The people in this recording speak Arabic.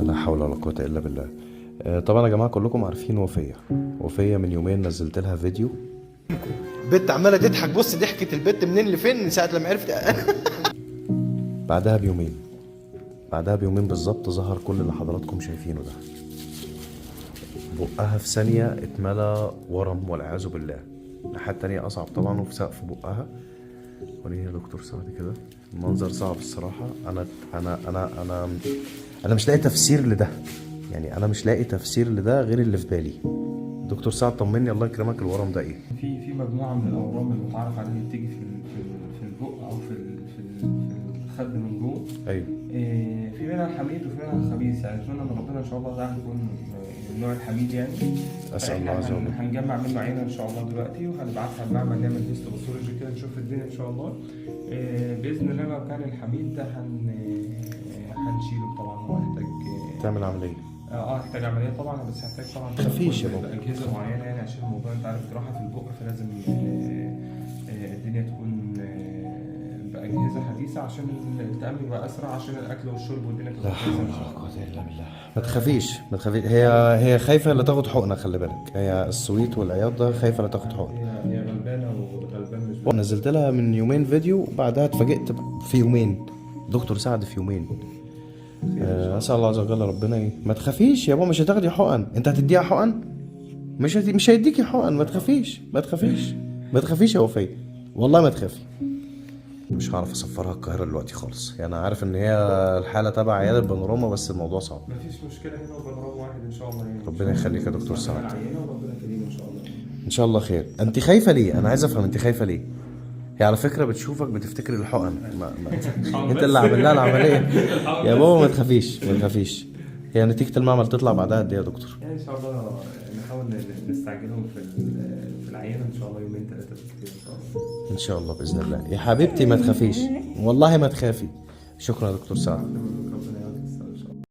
لا حول ولا قوة الا بالله. طبعا يا جماعة كلكم عارفين وفية من يومين نزلت لها فيديو. بنت عماله تضحك، بص ضحكت البت منين لفين من ساعه لما عرفت. بعدها بيومين بالظبط ظهر كل اللي حضراتكم شايفينه ده. بقها في ثانية اتملى ورم والعياذ بالله. الناحية التانية أصعب طبعا، وفي سقف بقها. وريني يا دكتور سعد كده، المنظر صعب الصراحة. أنا مش لاقي تفسير لده، يعني أنا مش لاقي تفسير لده غير اللي في بالي. دكتور سعد طمني الله يكرمك، الورم ده إيه؟ في مجموعة من الأورام المتعارف عليها بتيجي في البق أو في الخد من جوه. أيوه. في منها الحميد وفي منها الخبيث، يعني أتمنى من ربنا إن شاء الله ده هيكون النوع الحميد يعني. أسأل الله عز وجل. هنجمع منه عينة إن شاء الله دلوقتي، وهنبعتها المعمل نعمل هيستوباثولوجي كده نشوف الدنيا إن شاء الله. بإذن الله لو كان الحميد ده هنشيله طبعا. هو يحتاج تعمل عملية. هحتاج عمليه طبعا، بس هحتاج طبعا مفيش يا بابا اجهزه معينه يعني، عشان الموضوع انت عارف جراحه في البق، فلازم الدنيا تكون باجهزه حديثه عشان التامين يبقى اسرع، عشان الاكل والشرب والدنيا تبقى لا حول كويسه. ولا قوة الا بالله. ما تخافيش. هي خايفة لا تاخد حقنة، خلي بالك. هي السويت والعياط ده خايفة لا تاخد حقنة. هي غلبانه وغلبان مش نزلت لها من يومين فيديو، وبعدها اتفاجئت في يومين. دكتور سعد في يومين. اسال الله عز وجل ربنا ايه. ما تخافيش يا بابا، مش هتاخدي حقن. انت هتديها حقن؟ مش هيديكي حقن. ما تخافيش يا وفيه، والله ما تخافي. مش هعرف اسفرها القاهره دلوقتي خالص، يعني انا عارف ان هي الحاله تبع عياده البانوراما، بس الموضوع صعب. مفيش مشكله هنا، وبنرام واحد ان شاء الله يعني. ربنا يخليك يا دكتور سعد. وربنا كريم ان شاء الله. ان شاء الله خير. انت خايفه ليه؟ انا عايز افهم انت خايفه ليه. هي على فكره بتشوفك بتفتكر الحقن. انت اللي عامل لها العمليه. يا بابا ما تخافيش. هي نتيجه المعمل تطلع بعدها قد ايه يا دكتور؟ يعني ان شاء الله نحاول نستعجلهم في العينه ان شاء الله يومين ثلاثه بالكثير ان شاء الله. ان شاء الله باذن الله يا حبيبتي. ما تخافيش والله، ما تخافي. شكرا يا دكتور سعد.